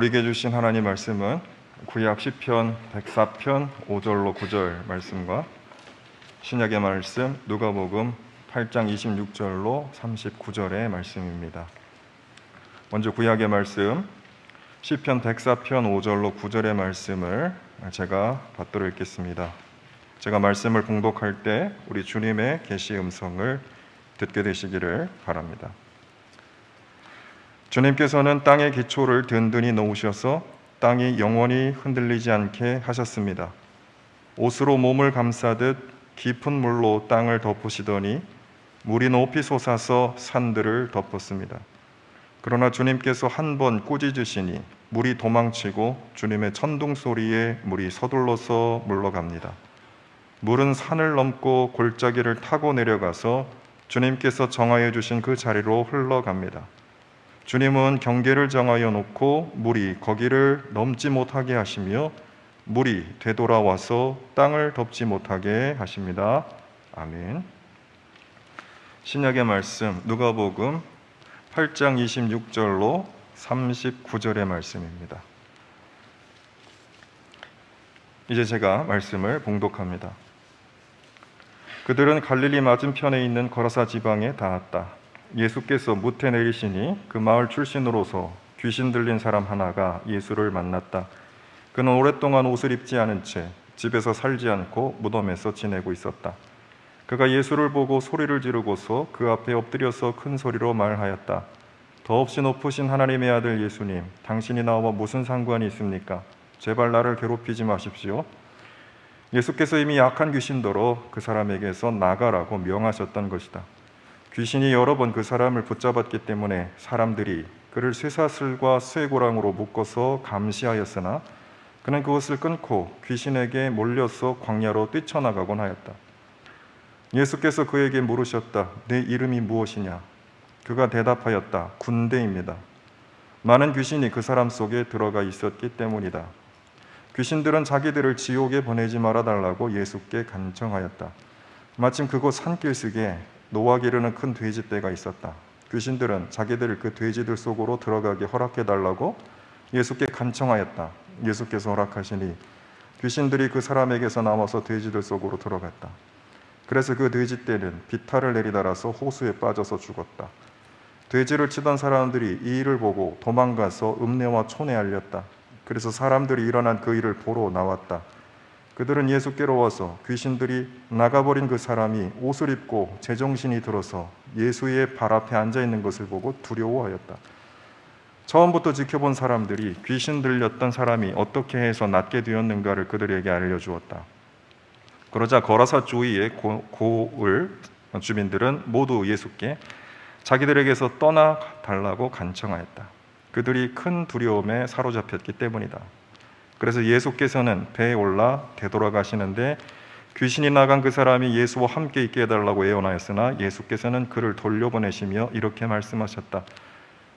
우리에게 주신 하나님 말씀은 구약 시편 104편 5절로 9절 말씀과 신약의 말씀 누가복음 8장 26절로 39절의 말씀입니다. 먼저 구약의 말씀 시편 104편 5절로 9절의 말씀을 제가 받들어 읽겠습니다. 제가 말씀을 봉독할 때 우리 주님의 계시 음성을 듣게 되시기를 바랍니다. 주님께서는 땅의 기초를 든든히 놓으셔서 땅이 영원히 흔들리지 않게 하셨습니다. 옷으로 몸을 감싸듯 깊은 물로 땅을 덮으시더니 물이 높이 솟아서 산들을 덮었습니다. 그러나 주님께서 한 번 꾸짖으시니 물이 도망치고 주님의 천둥 소리에 물이 서둘러서 물러갑니다. 물은 산을 넘고 골짜기를 타고 내려가서 주님께서 정하여 주신 그 자리로 흘러갑니다. 주님은 경계를 정하여 놓고 물이 거기를 넘지 못하게 하시며 물이 되돌아와서 땅을 덮지 못하게 하십니다. 아멘. 신약의 말씀 누가복음 8장 26절로 39절의 말씀입니다. 이제 제가 말씀을 봉독합니다. 그들은 갈릴리 맞은편에 있는 거라사 지방에 닿았다. 예수께서 무태 내리시니 그 마을 출신으로서 귀신 들린 사람 하나가 예수를 만났다. 그는 오랫동안 옷을 입지 않은 채 집에서 살지 않고 무덤에서 지내고 있었다. 그가 예수를 보고 소리를 지르고서 그 앞에 엎드려서 큰 소리로 말하였다. 더없이 높으신 하나님의 아들 예수님, 당신이 나와 무슨 상관이 있습니까? 제발 나를 괴롭히지 마십시오. 예수께서 이미 약한 귀신더러 그 사람에게서 나가라고 명하셨던 것이다. 귀신이 여러 번 그 사람을 붙잡았기 때문에 사람들이 그를 쇠사슬과 쇠고랑으로 묶어서 감시하였으나 그는 그것을 끊고 귀신에게 몰려서 광야로 뛰쳐나가곤 하였다. 예수께서 그에게 물으셨다. 내 이름이 무엇이냐? 그가 대답하였다. 군대입니다. 많은 귀신이 그 사람 속에 들어가 있었기 때문이다. 귀신들은 자기들을 지옥에 보내지 말아달라고 예수께 간청하였다. 마침 그곳 산길슭에 노아 기르는 큰 돼지떼가 있었다. 귀신들은 자기들을 그 돼지들 속으로 들어가게 허락해달라고 예수께 간청하였다. 예수께서 허락하시니 귀신들이 그 사람에게서 나와서 돼지들 속으로 들어갔다. 그래서 그 돼지떼는 비탈을 내리달아서 호수에 빠져서 죽었다. 돼지를 치던 사람들이 이 일을 보고 도망가서 읍내와 촌에 알렸다. 그래서 사람들이 일어난 그 일을 보러 나왔다. 그들은 예수께로 와서 귀신들이 나가버린 그 사람이 옷을 입고 제정신이 들어서 예수의 발 앞에 앉아있는 것을 보고 두려워하였다. 처음부터 지켜본 사람들이 귀신 들렸던 사람이 어떻게 해서 낫게 되었는가를 그들에게 알려주었다. 그러자 거라사 주위의 고을 주민들은 모두 예수께 자기들에게서 떠나달라고 간청하였다. 그들이 큰 두려움에 사로잡혔기 때문이다. 그래서 예수께서는 배에 올라 되돌아가시는데 귀신이 나간 그 사람이 예수와 함께 있게 해달라고 애원하였으나 예수께서는 그를 돌려보내시며 이렇게 말씀하셨다.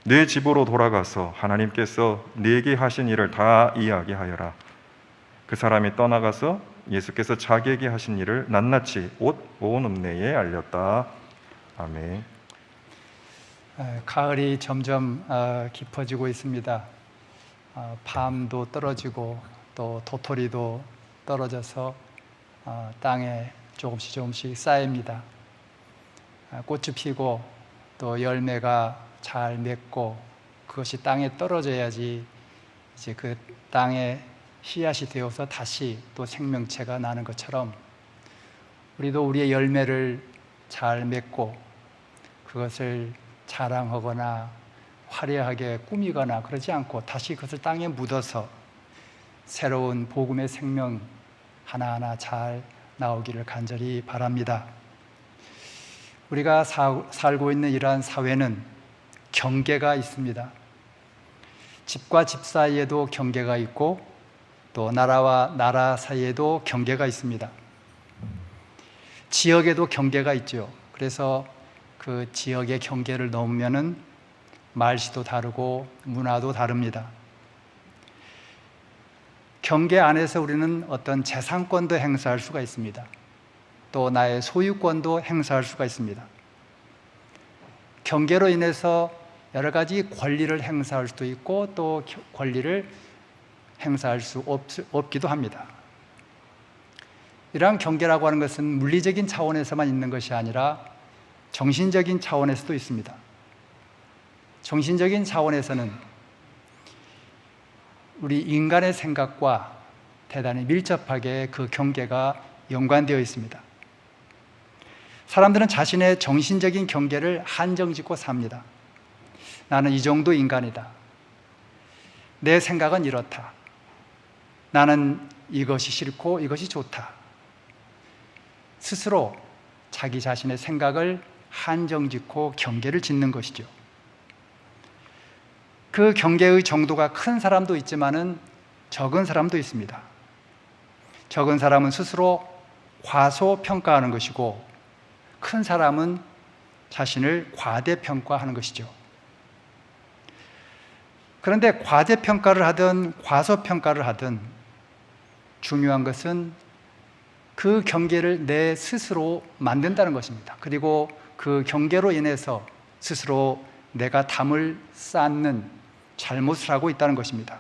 네 집으로 돌아가서 하나님께서 네게 하신 일을 다 이야기하여라. 그 사람이 떠나가서 예수께서 자기에게 하신 일을 낱낱이 온 읍내에 알렸다. 아멘. 가을이 점점 깊어지고 있습니다. 밤도 떨어지고 또 도토리도 떨어져서 땅에 조금씩 쌓입니다. 꽃이 피고 또 열매가 잘 맺고 그것이 땅에 떨어져야지 이제 그 땅에 씨앗이 되어서 다시 또 생명체가 나는 것처럼 우리도 우리의 열매를 잘 맺고 그것을 자랑하거나 화려하게 꾸미거나 그러지 않고 다시 그것을 땅에 묻어서 새로운 복음의 생명 하나하나 잘 나오기를 간절히 바랍니다. 우리가 살고 있는 이러한 사회는 경계가 있습니다. 집과 집 사이에도 경계가 있고 또 나라와 나라 사이에도 경계가 있습니다. 지역에도 경계가 있죠. 그래서 그 지역의 경계를 넘으면은 말씨도 다르고 문화도 다릅니다. 경계 안에서 우리는 어떤 재산권도 행사할 수가 있습니다. 또 나의 소유권도 행사할 수가 있습니다. 경계로 인해서 여러 가지 권리를 행사할 수도 있고 또 권리를 행사할 수 없기도 합니다. 이러한 경계라고 하는 것은 물리적인 차원에서만 있는 것이 아니라 정신적인 차원에서도 있습니다. 정신적인 차원에서는 우리 인간의 생각과 대단히 밀접하게 그 경계가 연관되어 있습니다. 사람들은 자신의 정신적인 경계를 한정짓고 삽니다. 나는 이 정도 인간이다. 내 생각은 이렇다. 나는 이것이 싫고 이것이 좋다. 스스로 자기 자신의 생각을 한정짓고 경계를 짓는 것이죠. 그 경계의 정도가 큰 사람도 있지만은 적은 사람도 있습니다. 적은 사람은 스스로 과소평가하는 것이고 큰 사람은 자신을 과대평가하는 것이죠. 그런데 과대평가를 하든 과소평가를 하든 중요한 것은 그 경계를 내 스스로 만든다는 것입니다. 그리고 그 경계로 인해서 스스로 내가 담을 쌓는 잘못을 하고 있다는 것입니다.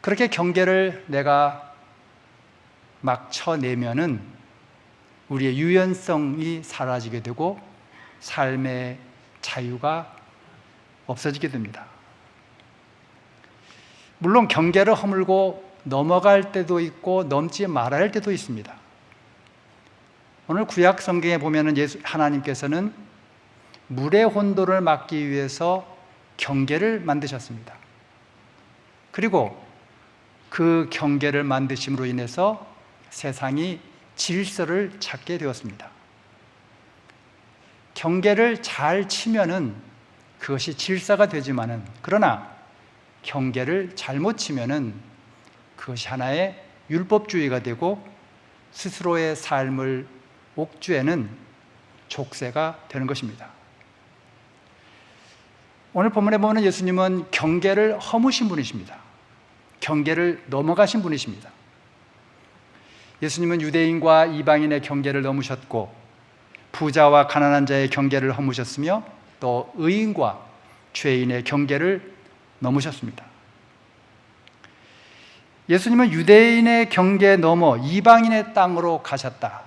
그렇게 경계를 내가 막 쳐내면은 우리의 유연성이 사라지게 되고 삶의 자유가 없어지게 됩니다. 물론 경계를 허물고 넘어갈 때도 있고 넘지 말아야 할 때도 있습니다. 오늘 구약 성경에 보면은 하나님께서는 물의 혼돈을 막기 위해서 경계를 만드셨습니다. 그리고 그 경계를 만드심으로 인해서 세상이 질서를 찾게 되었습니다. 경계를 잘 치면은 그것이 질서가 되지만은 그러나 경계를 잘못 치면은 그것이 하나의 율법주의가 되고 스스로의 삶을 옥죄는 족쇄가 되는 것입니다. 오늘 본문에 보면 예수님은 경계를 허무신 분이십니다. 경계를 넘어가신 분이십니다. 예수님은 유대인과 이방인의 경계를 넘으셨고 부자와 가난한 자의 경계를 허무셨으며 또 의인과 죄인의 경계를 넘으셨습니다. 예수님은 유대인의 경계 넘어 이방인의 땅으로 가셨다.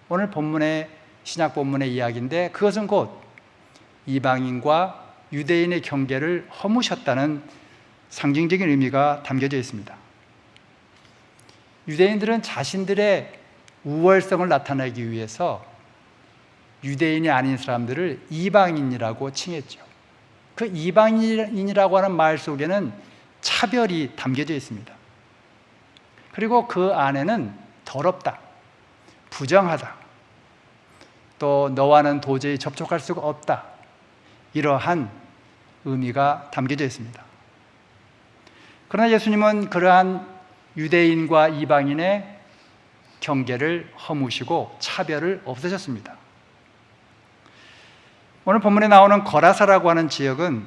오늘 본문의 신약 본문의 이야기인데 그것은 곧 이방인과 유대인의 경계를 허무셨다는 상징적인 의미가 담겨져 있습니다. 유대인들은 자신들의 우월성을 나타내기 위해서 유대인이 아닌 사람들을 이방인이라고 칭했죠. 그 이방인이라고 하는 말 속에는 차별이 담겨져 있습니다. 그리고 그 안에는 더럽다, 부정하다, 또 너와는 도저히 접촉할 수가 없다, 이러한 의미가 담겨져 있습니다. 그러나 예수님은 그러한 유대인과 이방인의 경계를 허무시고 차별을 없애셨습니다. 오늘 본문에 나오는 거라사라고 하는 지역은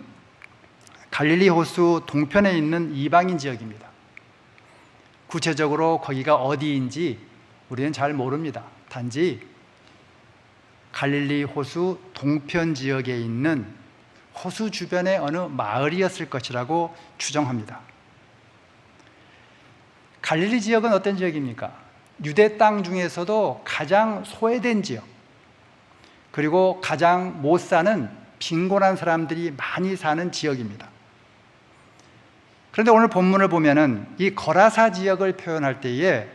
갈릴리 호수 동편에 있는 이방인 지역입니다. 구체적으로 거기가 어디인지 우리는 잘 모릅니다. 단지 갈릴리 호수 동편 지역에 있는 호수 주변의 어느 마을이었을 것이라고 추정합니다. 갈릴리 지역은 어떤 지역입니까? 유대 땅 중에서도 가장 소외된 지역, 그리고 가장 못 사는 빈곤한 사람들이 많이 사는 지역입니다. 그런데 오늘 본문을 보면은 이 거라사 지역을 표현할 때에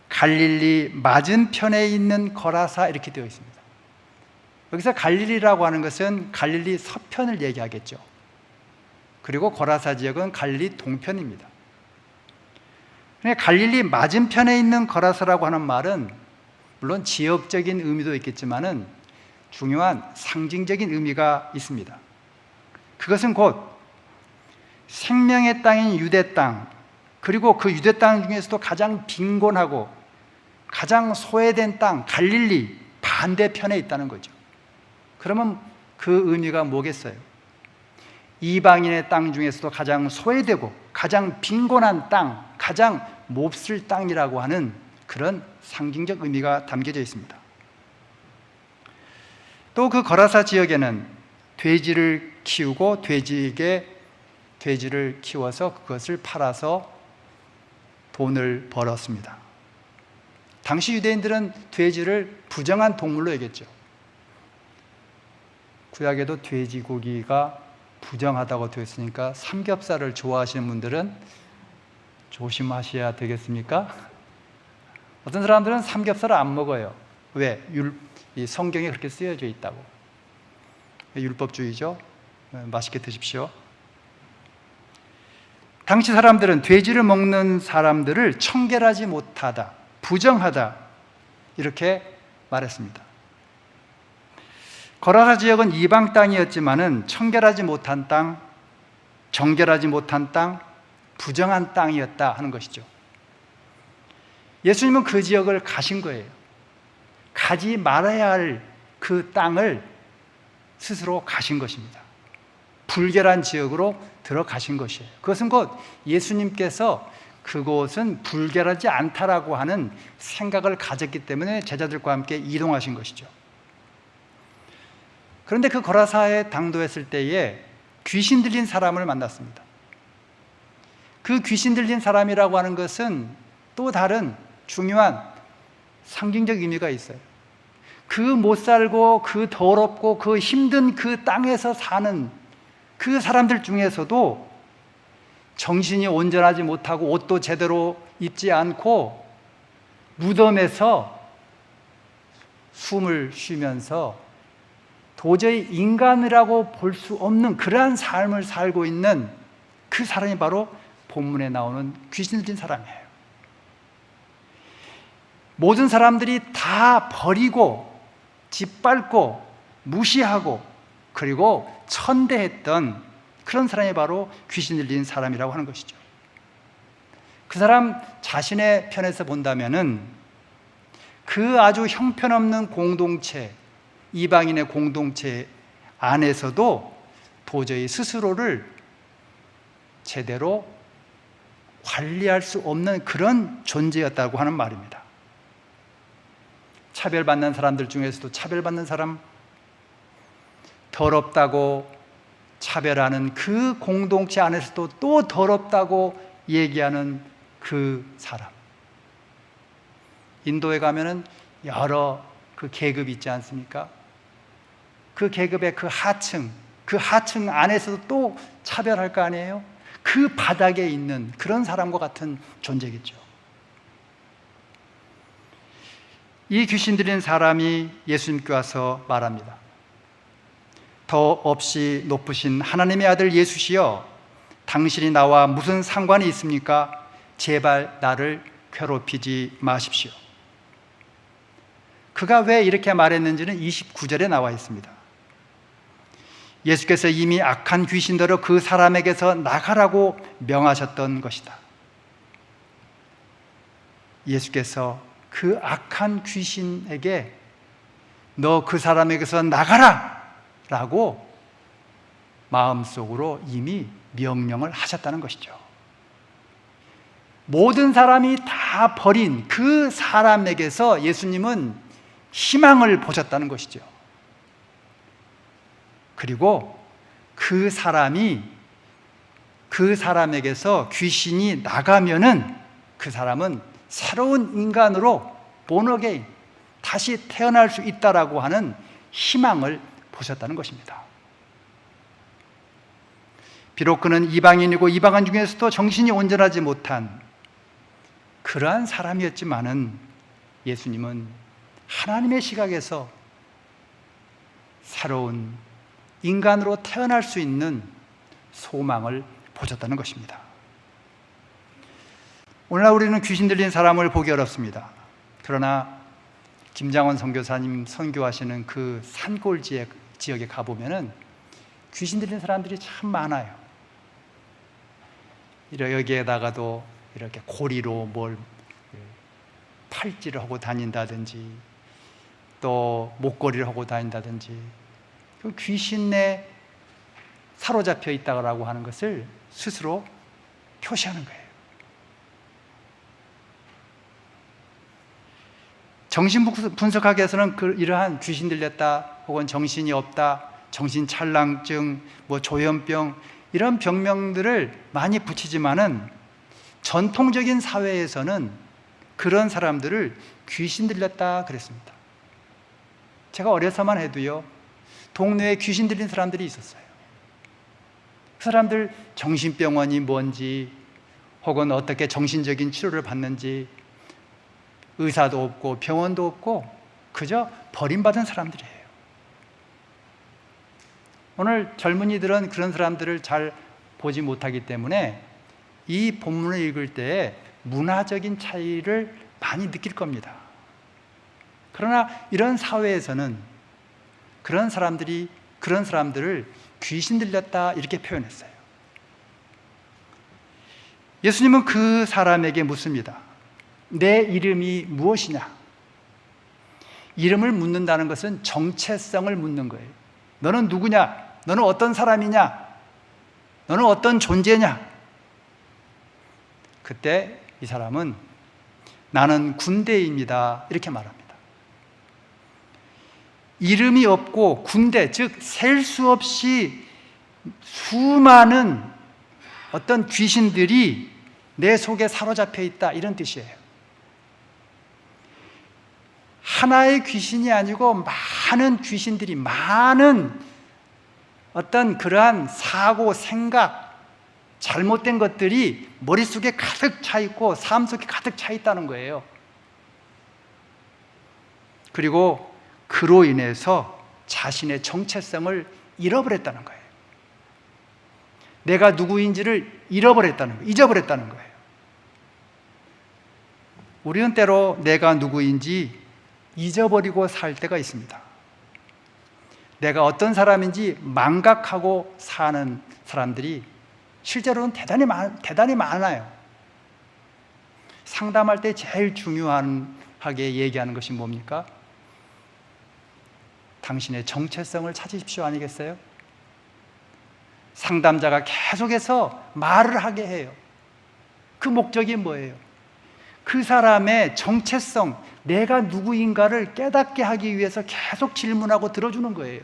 갈릴리 맞은편에 있는 거라사 이렇게 되어 있습니다. 여기서 갈릴리라고 하는 것은 갈릴리 서편을 얘기하겠죠. 그리고 거라사 지역은 갈릴리 동편입니다. 갈릴리 맞은편에 있는 거라사라고 하는 말은 물론 지역적인 의미도 있겠지만은 중요한 상징적인 의미가 있습니다. 그것은 곧 생명의 땅인 유대 땅, 그리고 그 유대 땅 중에서도 가장 빈곤하고 가장 소외된 땅 갈릴리 반대편에 있다는 거죠. 그러면 그 의미가 뭐겠어요? 이방인의 땅 중에서도 가장 소외되고 가장 빈곤한 땅, 가장 몹쓸 땅이라고 하는 그런 상징적 의미가 담겨져 있습니다. 또 그 거라사 지역에는 돼지를 키우고 돼지를 키워서 그것을 팔아서 돈을 벌었습니다. 당시 유대인들은 돼지를 부정한 동물로 여겼죠. 구약에도 돼지고기가 부정하다고 되어 있으니까 삼겹살을 좋아하시는 분들은 조심하셔야 되겠습니까? 어떤 사람들은 삼겹살을 안 먹어요. 왜? 이 성경에 그렇게 쓰여져 있다고. 율법주의죠. 맛있게 드십시오. 당시 사람들은 돼지를 먹는 사람들을 청결하지 못하다, 부정하다 이렇게 말했습니다. 거라사 지역은 이방 땅이었지만은 청결하지 못한 땅, 정결하지 못한 땅, 부정한 땅이었다 하는 것이죠. 예수님은 그 지역을 가신 거예요. 가지 말아야 할 그 땅을 스스로 가신 것입니다. 불결한 지역으로 들어가신 것이에요. 그것은 곧 예수님께서 그곳은 불결하지 않다라고 하는 생각을 가졌기 때문에 제자들과 함께 이동하신 것이죠. 그런데 그 거라사에 당도했을 때에 귀신 들린 사람을 만났습니다. 그 귀신 들린 사람이라고 하는 것은 또 다른 중요한 상징적 의미가 있어요. 그 못 살고 그 더럽고 그 힘든 그 땅에서 사는 그 사람들 중에서도 정신이 온전하지 못하고 옷도 제대로 입지 않고 무덤에서 숨을 쉬면서 도저히 인간이라고 볼 수 없는 그러한 삶을 살고 있는 그 사람이 바로 본문에 나오는 귀신 들린 사람이에요. 모든 사람들이 다 버리고 짓밟고 무시하고 그리고 천대했던 그런 사람이 바로 귀신 들린 사람이라고 하는 것이죠. 그 사람 자신의 편에서 본다면은 그 아주 형편없는 공동체, 이방인의 공동체 안에서도 도저히 스스로를 제대로 관리할 수 없는 그런 존재였다고 하는 말입니다. 차별받는 사람들 중에서도 차별받는 사람, 더럽다고 차별하는 그 공동체 안에서도 또 더럽다고 얘기하는 그 사람. 인도에 가면은 여러 그 계급이 있지 않습니까? 그 계급의 그 하층 안에서도 또 차별할 거 아니에요? 그 바닥에 있는 그런 사람과 같은 존재겠죠. 이 귀신 들린 사람이 예수님께 와서 말합니다. 더 없이 높으신 하나님의 아들 예수시여, 당신이 나와 무슨 상관이 있습니까? 제발 나를 괴롭히지 마십시오. 그가 왜 이렇게 말했는지는 29절에 나와 있습니다. 예수께서 이미 악한 귀신들을 그 사람에게서 나가라고 명하셨던 것이다. 예수께서 그 악한 귀신에게 너 그 사람에게서 나가라! 라고 마음속으로 이미 명령을 하셨다는 것이죠. 모든 사람이 다 버린 그 사람에게서 예수님은 희망을 보셨다는 것이죠. 그리고 그 사람에게서 귀신이 나가면은 그 사람은 새로운 인간으로 본어게인 다시 태어날 수 있다라고 하는 희망을 보셨다는 것입니다. 비록 그는 이방인이고 이방인 중에서도 정신이 온전하지 못한 그러한 사람이었지만은 예수님은 하나님의 시각에서 새로운 인간으로 태어날 수 있는 소망을 보셨다는 것입니다. 오늘날 우리는 귀신 들린 사람을 보기 어렵습니다. 그러나 김장원 선교사님 선교하시는 그 산골 지역에 가보면은 귀신 들린 사람들이 참 많아요. 여기에다가도 이렇게 고리로 뭘 팔찌를 하고 다닌다든지 또 목걸이를 하고 다닌다든지 그 귀신에 사로잡혀 있다고 하는 것을 스스로 표시하는 거예요. 정신분석학에서는 이러한 귀신 들렸다 혹은 정신이 없다, 정신찰랑증, 조현병 이런 병명들을 많이 붙이지만은 전통적인 사회에서는 그런 사람들을 귀신 들렸다 그랬습니다. 제가 어려서만 해도요, 동네에 귀신 들린 사람들이 있었어요. 그 사람들 정신병원이 뭔지 혹은 어떻게 정신적인 치료를 받는지 의사도 없고 병원도 없고 그저 버림받은 사람들이에요. 오늘 젊은이들은 그런 사람들을 잘 보지 못하기 때문에 이 본문을 읽을 때 문화적인 차이를 많이 느낄 겁니다. 그러나 이런 사회에서는 그런 사람들을 귀신 들렸다 이렇게 표현했어요. 예수님은 그 사람에게 묻습니다. 내 이름이 무엇이냐? 이름을 묻는다는 것은 정체성을 묻는 거예요. 너는 누구냐? 너는 어떤 사람이냐? 너는 어떤 존재냐? 그때 이 사람은 나는 군대입니다 이렇게 말합니다. 이름이 없고 군대, 즉 셀 수 없이 수많은 어떤 귀신들이 내 속에 사로잡혀 있다 이런 뜻이에요. 하나의 귀신이 아니고 많은 귀신들이, 많은 어떤 그러한 사고, 생각, 잘못된 것들이 머릿속에 가득 차 있고 삶 속에 가득 차 있다는 거예요. 그리고 그로 인해서 자신의 정체성을 잃어버렸다는 거예요. 내가 누구인지를 잊어버렸다는 거예요. 우리는 때로 내가 누구인지 잊어버리고 살 때가 있습니다. 내가 어떤 사람인지 망각하고 사는 사람들이 실제로는 대단히 많아요. 상담할 때 제일 중요하게 얘기하는 것이 뭡니까? 당신의 정체성을 찾으십시오 아니겠어요? 상담자가 계속해서 말을 하게 해요. 그 목적이 뭐예요? 그 사람의 정체성, 내가 누구인가를 깨닫게 하기 위해서 계속 질문하고 들어주는 거예요.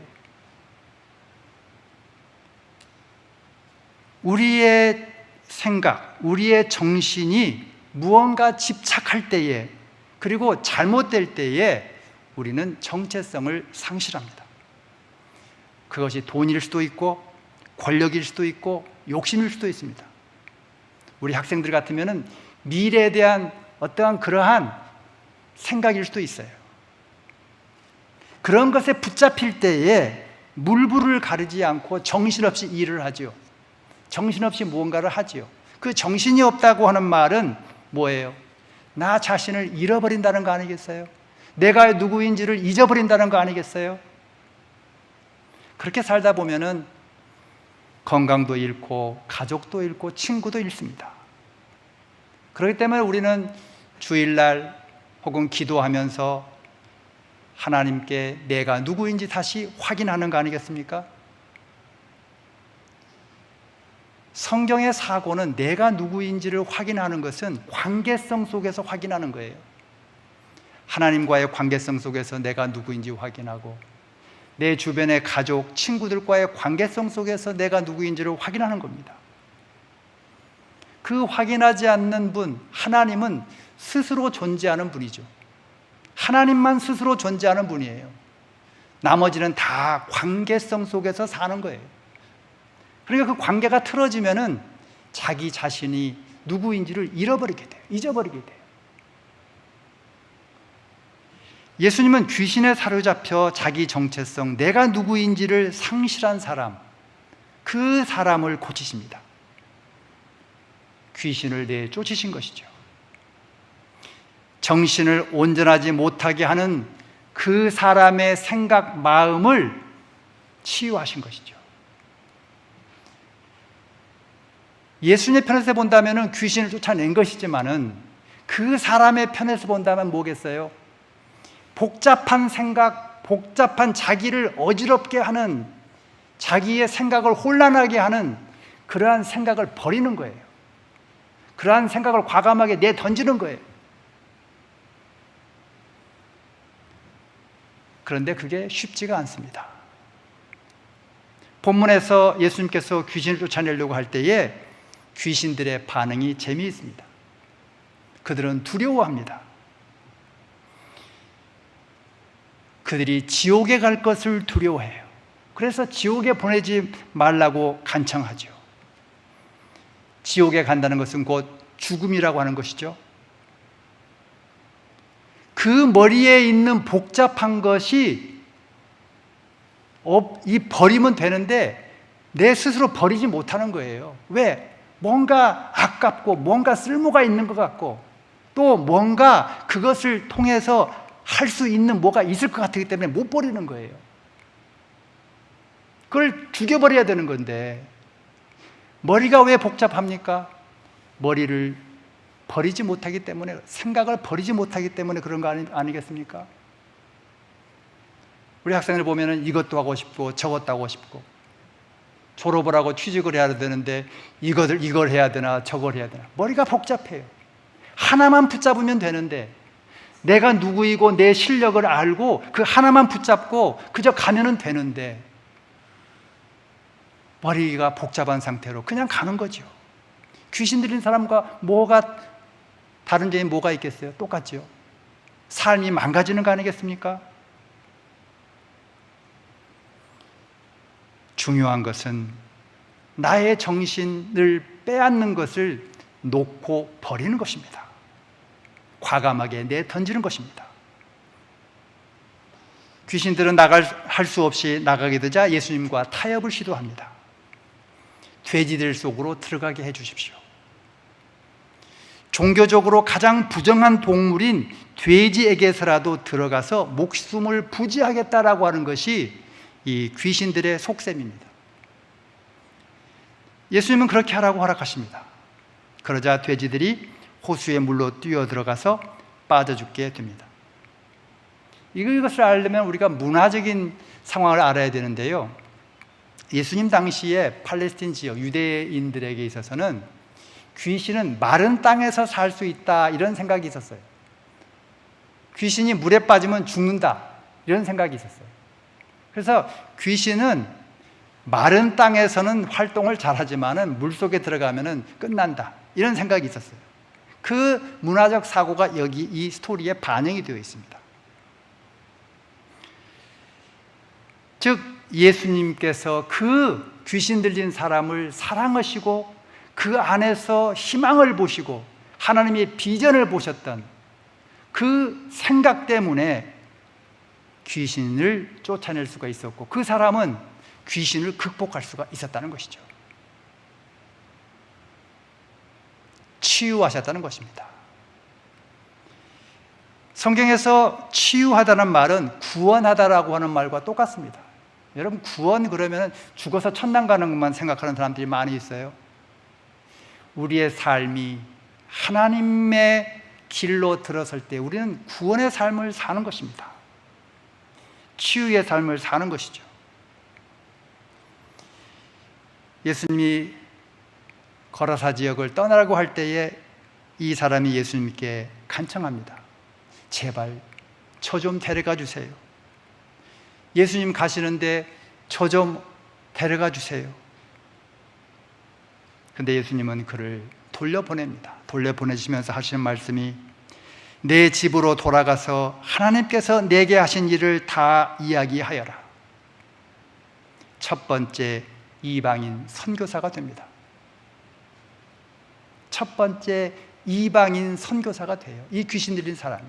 우리의 생각, 우리의 정신이 무언가 집착할 때에, 그리고 잘못될 때에 우리는 정체성을 상실합니다. 그것이 돈일 수도 있고 권력일 수도 있고 욕심일 수도 있습니다. 우리 학생들 같으면은 미래에 대한 어떠한 그러한 생각일 수도 있어요. 그런 것에 붙잡힐 때에 물불을 가리지 않고 정신없이 일을 하지요. 정신없이 무언가를 하지요. 그 정신이 없다고 하는 말은 뭐예요? 나 자신을 잃어버린다는 거 아니겠어요? 내가 누구인지를 잊어버린다는 거 아니겠어요? 그렇게 살다 보면은 건강도 잃고 가족도 잃고 친구도 잃습니다. 그렇기 때문에 우리는 주일날 혹은 기도하면서 하나님께 내가 누구인지 다시 확인하는 거 아니겠습니까? 성경의 사고는 내가 누구인지를 확인하는 것은 관계성 속에서 확인하는 거예요. 하나님과의 관계성 속에서 내가 누구인지 확인하고 내 주변의 가족, 친구들과의 관계성 속에서 내가 누구인지를 확인하는 겁니다. 그 확인하지 않는 분, 하나님은 스스로 존재하는 분이죠. 하나님만 스스로 존재하는 분이에요. 나머지는 다 관계성 속에서 사는 거예요. 그러니까 그 관계가 틀어지면은 자기 자신이 누구인지를 잊어버리게 돼요. 예수님은 귀신에 사로잡혀 자기 정체성, 내가 누구인지를 상실한 사람, 그 사람을 고치십니다. 귀신을 내쫓으신 것이죠. 정신을 온전하지 못하게 하는 그 사람의 생각, 마음을 치유하신 것이죠. 예수님의 편에서 본다면 귀신을 쫓아낸 것이지만은 그 사람의 편에서 본다면 뭐겠어요? 복잡한 생각, 복잡한 자기를 어지럽게 하는, 자기의 생각을 혼란하게 하는 그러한 생각을 버리는 거예요. 그러한 생각을 과감하게 내던지는 거예요. 그런데 그게 쉽지가 않습니다. 본문에서 예수님께서 귀신을 쫓아내려고 할 때에 귀신들의 반응이 재미있습니다. 그들은 두려워합니다. 그들이 지옥에 갈 것을 두려워해요. 그래서 지옥에 보내지 말라고 간청하죠. 지옥에 간다는 것은 곧 죽음이라고 하는 것이죠. 그 머리에 있는 복잡한 것이 버리면 되는데 내 스스로 버리지 못하는 거예요. 왜? 뭔가 아깝고 뭔가 쓸모가 있는 것 같고 또 뭔가 그것을 통해서 할 수 있는 뭐가 있을 것 같기 때문에 못 버리는 거예요. 그걸 죽여버려야 되는 건데 머리가 왜 복잡합니까? 머리를 버리지 못하기 때문에, 생각을 버리지 못하기 때문에 그런 거 아니겠습니까? 우리 학생들 보면은 이것도 하고 싶고 저것도 하고 싶고 졸업을 하고 취직을 해야 되는데 이걸 해야 되나 저걸 해야 되나 머리가 복잡해요. 하나만 붙잡으면 되는데 내가 누구이고 내 실력을 알고 그 하나만 붙잡고 그저 가면은 되는데 머리가 복잡한 상태로 그냥 가는 거죠. 귀신 들린 사람과 다른 점이 뭐가 있겠어요? 똑같죠. 삶이 망가지는 거 아니겠습니까? 중요한 것은 나의 정신을 빼앗는 것을 놓고 버리는 것입니다. 과감하게 내던지는 것입니다. 귀신들은 할 수 없이 나가게 되자 예수님과 타협을 시도합니다. 돼지들 속으로 들어가게 해주십시오. 종교적으로 가장 부정한 동물인 돼지에게서라도 들어가서 목숨을 부지하겠다라고 하는 것이 이 귀신들의 속셈입니다. 예수님은 그렇게 하라고 허락하십니다. 그러자 돼지들이 호수의 물로 뛰어들어가서 빠져 죽게 됩니다. 이것을 알려면 우리가 문화적인 상황을 알아야 되는데요. 예수님 당시에 팔레스틴 지역 유대인들에게 있어서는 귀신은 마른 땅에서 살 수 있다 이런 생각이 있었어요. 귀신이 물에 빠지면 죽는다 이런 생각이 있었어요. 그래서 귀신은 마른 땅에서는 활동을 잘하지만은 물속에 들어가면은 끝난다 이런 생각이 있었어요. 그 문화적 사고가 여기 이 스토리에 반영이 되어 있습니다. 즉 예수님께서 그 귀신 들린 사람을 사랑하시고 그 안에서 희망을 보시고 하나님의 비전을 보셨던 그 생각 때문에 귀신을 쫓아낼 수가 있었고 그 사람은 귀신을 극복할 수가 있었다는 것이죠. 치유하셨다는 것입니다. 성경에서 치유하다는 말은 구원하다라고 하는 말과 똑같습니다. 여러분 구원 그러면 죽어서 천당 가는 것만 생각하는 사람들이 많이 있어요. 우리의 삶이 하나님의 길로 들어설 때 우리는 구원의 삶을 사는 것입니다. 치유의 삶을 사는 것이죠. 예수님이 거라사 지역을 떠나라고 할 때에 이 사람이 예수님께 간청합니다. 제발 저 좀 데려가 주세요. 예수님 가시는데 저 좀 데려가 주세요. 근데 예수님은 그를 돌려보냅니다. 돌려보내시면서 하시는 말씀이 내 집으로 돌아가서 하나님께서 내게 하신 일을 다 이야기하여라. 첫 번째 이방인 선교사가 됩니다. 첫 번째 이방인 선교사가 돼요. 이 귀신 들린 사람이.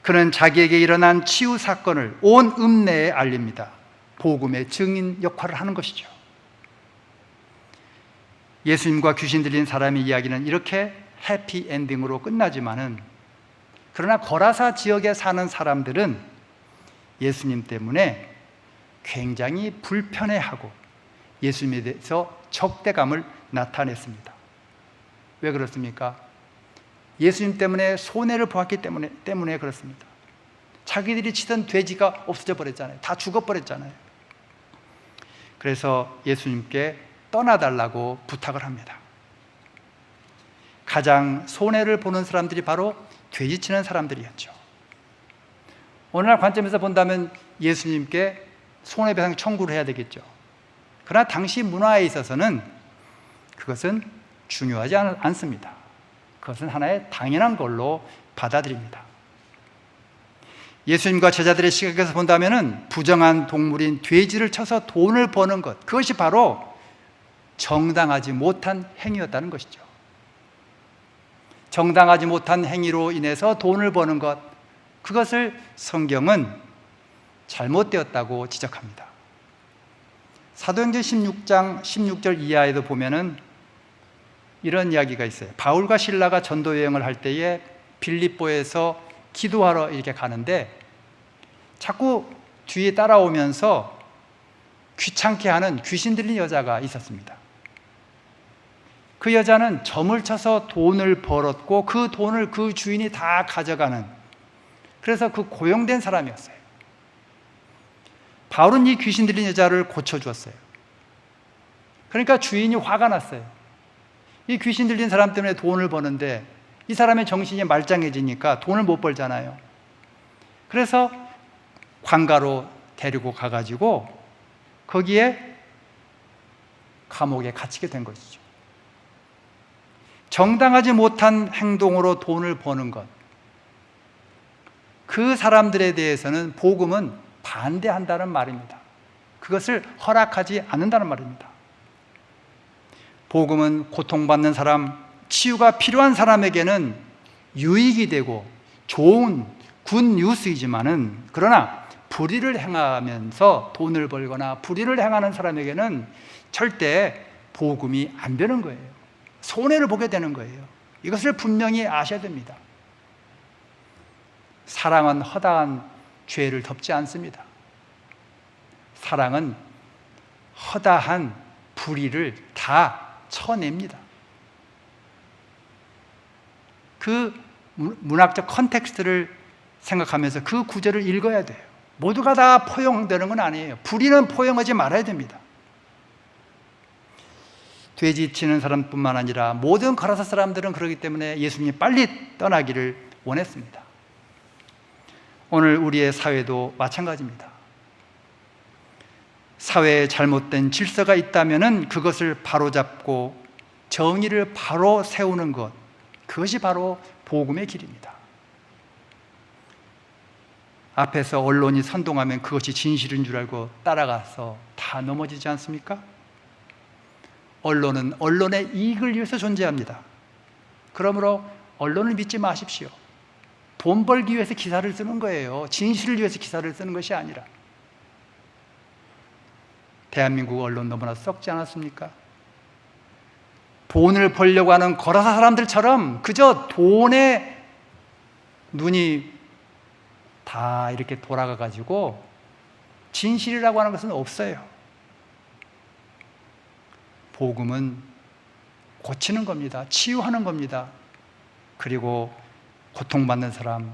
그는 자기에게 일어난 치유 사건을 온 읍내에 알립니다. 복음의 증인 역할을 하는 것이죠. 예수님과 귀신 들린 사람의 이야기는 이렇게 해피 엔딩으로 끝나지만은 그러나 거라사 지역에 사는 사람들은 예수님 때문에 굉장히 불편해하고 예수님에 대해서 적대감을 나타냈습니다. 왜 그렇습니까? 예수님 때문에 손해를 보았기 때문에 그렇습니다. 자기들이 치던 돼지가 없어져 버렸잖아요. 다 죽어버렸잖아요. 그래서 예수님께 떠나달라고 부탁을 합니다. 가장 손해를 보는 사람들이 바로 돼지치는 사람들이었죠. 오늘날 관점에서 본다면 예수님께 손해배상 청구를 해야 되겠죠. 그러나 당시 문화에 있어서는 그것은 중요하지 않습니다. 그것은 하나의 당연한 걸로 받아들입니다. 예수님과 제자들의 시각에서 본다면 부정한 동물인 돼지를 쳐서 돈을 버는 것, 그것이 바로 정당하지 못한 행위였다는 것이죠. 정당하지 못한 행위로 인해서 돈을 버는 것, 그것을 성경은 잘못되었다고 지적합니다. 사도행전 16장 16절 이하에도 보면은 이런 이야기가 있어요. 바울과 실라가 전도 여행을 할 때에 빌립보에서 기도하러 이렇게 가는데 자꾸 뒤에 따라오면서 귀찮게 하는 귀신 들린 여자가 있었습니다. 그 여자는 점을 쳐서 돈을 벌었고 그 돈을 그 주인이 다 가져가는, 그래서 그 고용된 사람이었어요. 바울은 이 귀신 들린 여자를 고쳐주었어요. 그러니까 주인이 화가 났어요. 이 귀신 들린 사람 때문에 돈을 버는데 이 사람의 정신이 말짱해지니까 돈을 못 벌잖아요. 그래서 관가로 데리고 가가지고 거기에 감옥에 갇히게 된 것이죠. 정당하지 못한 행동으로 돈을 버는 것, 그 사람들에 대해서는 복음은 반대한다는 말입니다. 그것을 허락하지 않는다는 말입니다. 복음은 고통받는 사람, 치유가 필요한 사람에게는 유익이 되고 좋은 굿 뉴스이지만은, 그러나 불의를 행하면서 돈을 벌거나 불의를 행하는 사람에게는 절대 복음이 안 되는 거예요. 손해를 보게 되는 거예요. 이것을 분명히 아셔야 됩니다. 사랑은 허다한 죄를 덮지 않습니다. 사랑은 허다한 불의를 다 쳐냅니다. 그 문학적 컨텍스트를 생각하면서 그 구절을 읽어야 돼요. 모두가 다 포용되는 건 아니에요. 불의는 포용하지 말아야 됩니다. 돼지 치는 사람뿐만 아니라 모든 거라사 사람들은 그렇기 때문에 예수님이 빨리 떠나기를 원했습니다. 오늘 우리의 사회도 마찬가지입니다. 사회에 잘못된 질서가 있다면 그것을 바로잡고 정의를 바로 세우는 것, 그것이 바로 복음의 길입니다. 앞에서 언론이 선동하면 그것이 진실인 줄 알고 따라가서 다 넘어지지 않습니까? 언론은 언론의 이익을 위해서 존재합니다. 그러므로 언론을 믿지 마십시오. 돈 벌기 위해서 기사를 쓰는 거예요. 진실을 위해서 기사를 쓰는 것이 아니라. 대한민국 언론 너무나 썩지 않았습니까? 돈을 벌려고 하는 거라사 사람들처럼 그저 돈에 눈이 다 이렇게 돌아가 가지고 진실이라고 하는 것은 없어요. 복음은 고치는 겁니다. 치유하는 겁니다. 그리고 고통받는 사람,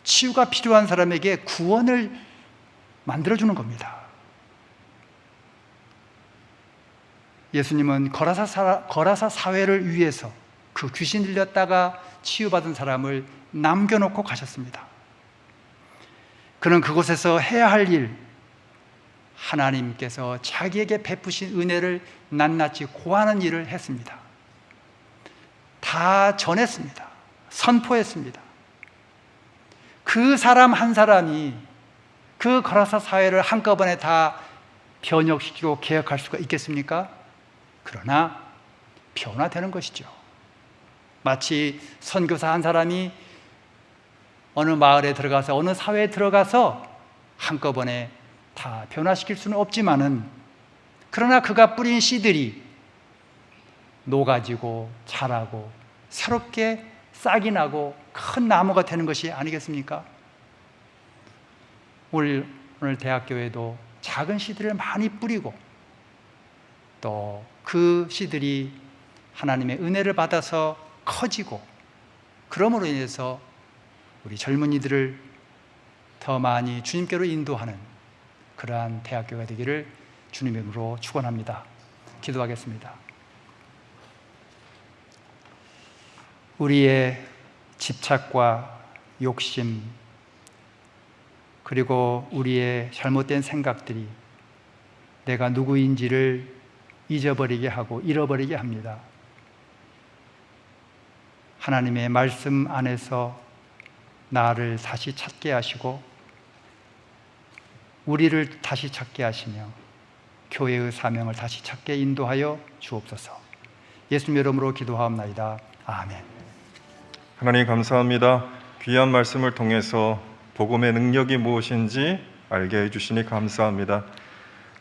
치유가 필요한 사람에게 구원을 만들어주는 겁니다. 예수님은 거라사 사회를 위해서 그 귀신 들렸다가 치유받은 사람을 남겨놓고 가셨습니다. 그는 그곳에서 해야 할 일, 하나님께서 자기에게 베푸신 은혜를 낱낱이 고하는 일을 했습니다. 다 전했습니다. 선포했습니다. 그 사람 한 사람이 그 거라사 사회를 한꺼번에 다 변혁시키고 개혁할 수가 있겠습니까? 그러나 변화되는 것이죠. 마치 선교사 한 사람이 어느 마을에 들어가서 어느 사회에 들어가서 한꺼번에 다 변화시킬 수는 없지만은, 그러나 그가 뿌린 씨들이 녹아지고 자라고 새롭게 싹이 나고 큰 나무가 되는 것이 아니겠습니까? 오늘 대학교에도 작은 씨들을 많이 뿌리고 또 그 씨들이 하나님의 은혜를 받아서 커지고, 그러므로 인해서 우리 젊은이들을 더 많이 주님께로 인도하는 그러한 대학교가 되기를 주님의 이름으로 축원합니다. 기도하겠습니다. 우리의 집착과 욕심, 그리고 우리의 잘못된 생각들이 내가 누구인지를 잊어버리게 하고 잃어버리게 합니다. 하나님의 말씀 안에서 나를 다시 찾게 하시고 우리를 다시 찾게 하시며 교회의 사명을 다시 찾게 인도하여 주옵소서. 예수님 이름으로 기도하옵나이다. 아멘. 하나님 감사합니다. 귀한 말씀을 통해서 복음의 능력이 무엇인지 알게 해주시니 감사합니다.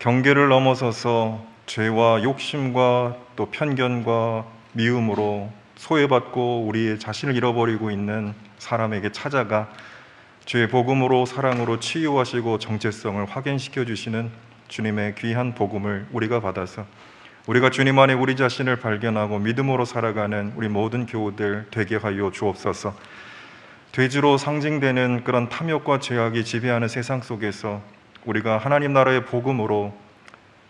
경계를 넘어서서 죄와 욕심과 또 편견과 미움으로 소외받고 우리의 자신을 잃어버리고 있는 사람에게 찾아가 주의 복음으로 사랑으로 치유하시고 정체성을 확인시켜 주시는 주님의 귀한 복음을 우리가 받아서 우리가 주님 안에 우리 자신을 발견하고 믿음으로 살아가는 우리 모든 교우들 되게 하여 주옵소서. 돼지로 상징되는 그런 탐욕과 죄악이 지배하는 세상 속에서 우리가 하나님 나라의 복음으로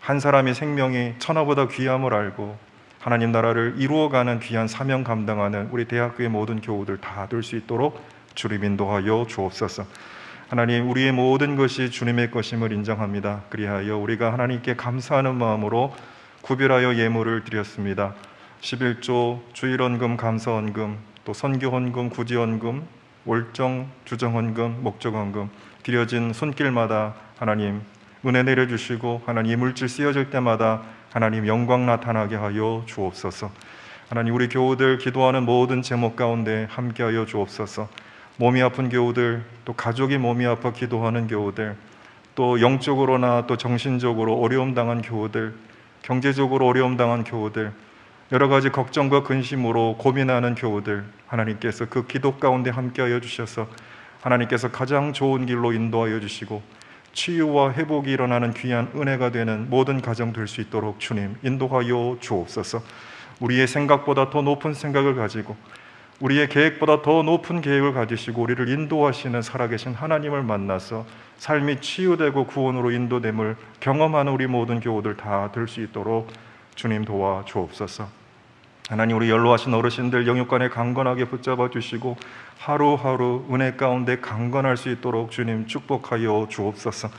한 사람의 생명이 천하보다 귀함을 알고 하나님 나라를 이루어가는 귀한 사명 감당하는 우리 대학교의 모든 교우들 다 될 수 있도록 주님 인도하여 주옵소서. 하나님, 우리의 모든 것이 주님의 것임을 인정합니다. 그리하여 우리가 하나님께 감사하는 마음으로 구별하여 예물을 드렸습니다. 11조, 주일헌금, 감사헌금, 또 선교헌금, 구제헌금, 월정, 주정헌금, 목적헌금 드려진 손길마다 하나님 은혜 내려주시고 하나님 물질 쓰여질 때마다 하나님 영광 나타나게 하여 주옵소서. 하나님, 우리 교우들 기도하는 모든 제목 가운데 함께하여 주옵소서. 몸이 아픈 교우들, 또 가족이 몸이 아파 기도하는 교우들, 또 영적으로나 또 정신적으로 어려움 당한 교우들, 경제적으로 어려움 당한 교우들, 여러 가지 걱정과 근심으로 고민하는 교우들, 하나님께서 그 기도 가운데 함께하여 주셔서 하나님께서 가장 좋은 길로 인도하여 주시고 치유와 회복이 일어나는 귀한 은혜가 되는 모든 가정 될 수 있도록 주님 인도하여 주옵소서. 우리의 생각보다 더 높은 생각을 가지고 우리의 계획보다 더 높은 계획을 가지시고 우리를 인도하시는 살아계신 하나님을 만나서 삶이 치유되고 구원으로 인도됨을 경험하는 우리 모든 교우들 다 될 수 있도록 주님 도와 주옵소서. 하나님, 우리 연로하신 어르신들 영육간에 강건하게 붙잡아 주시고 하루하루 은혜 가운데 강건할 수 있도록 주님 축복하여 주옵소서.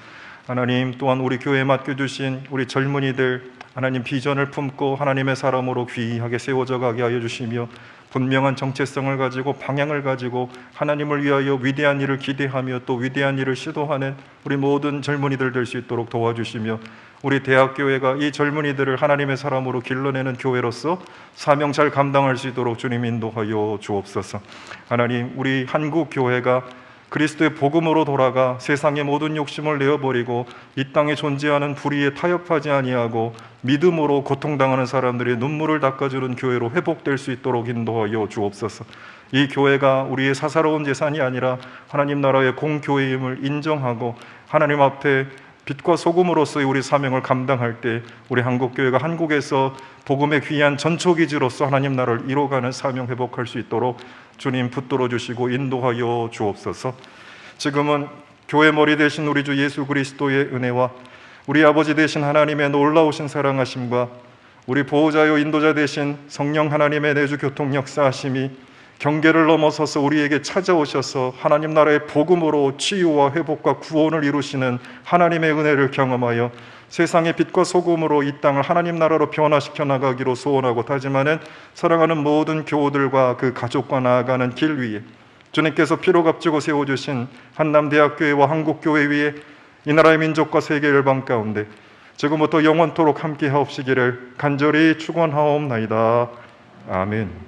하나님, 또한 우리 교회에 맡겨주신 우리 젊은이들 하나님 비전을 품고 하나님의 사람으로 귀하게 세워져 가게 하여 주시며 분명한 정체성을 가지고 방향을 가지고 하나님을 위하여 위대한 일을 기대하며 또 위대한 일을 시도하는 우리 모든 젊은이들 될 수 있도록 도와주시며 우리 대학교회가 이 젊은이들을 하나님의 사람으로 길러내는 교회로서 사명 잘 감당할 수 있도록 주님 인도하여 주옵소서. 하나님, 우리 한국 교회가 그리스도의 복음으로 돌아가 세상의 모든 욕심을 내어버리고 이 땅에 존재하는 불의에 타협하지 아니하고 믿음으로 고통당하는 사람들의 눈물을 닦아주는 교회로 회복될 수 있도록 인도하여 주옵소서. 이 교회가 우리의 사사로운 재산이 아니라 하나님 나라의 공교회임을 인정하고 하나님 앞에 빛과 소금으로서의 우리 사명을 감당할 때 우리 한국교회가 한국에서 복음의 귀한 전초기지로서 하나님 나라를 이뤄가는 사명 회복할 수 있도록 주님 붙들어 주시고 인도하여 주옵소서. 지금은 교회 머리 되신 우리 주 예수 그리스도의 은혜와 우리 아버지 되신 하나님의 놀라우신 사랑하심과 우리 보호자요 인도자 되신 성령 하나님의 내주 교통 역사하심이 경계를 넘어서서 우리에게 찾아오셔서 하나님 나라의 복음으로 치유와 회복과 구원을 이루시는 하나님의 은혜를 경험하여 세상의 빛과 소금으로 이 땅을 하나님 나라로 변화시켜 나가기로 소원하고 다짐하는 사랑하는 모든 교우들과 그 가족과 나아가는 길 위에 주님께서 피로 값지고 세워주신 한남대학교회와 한국교회 위에 이 나라의 민족과 세계 열방 가운데 지금부터 영원토록 함께 하옵시기를 간절히 축원하옵나이다. 아멘.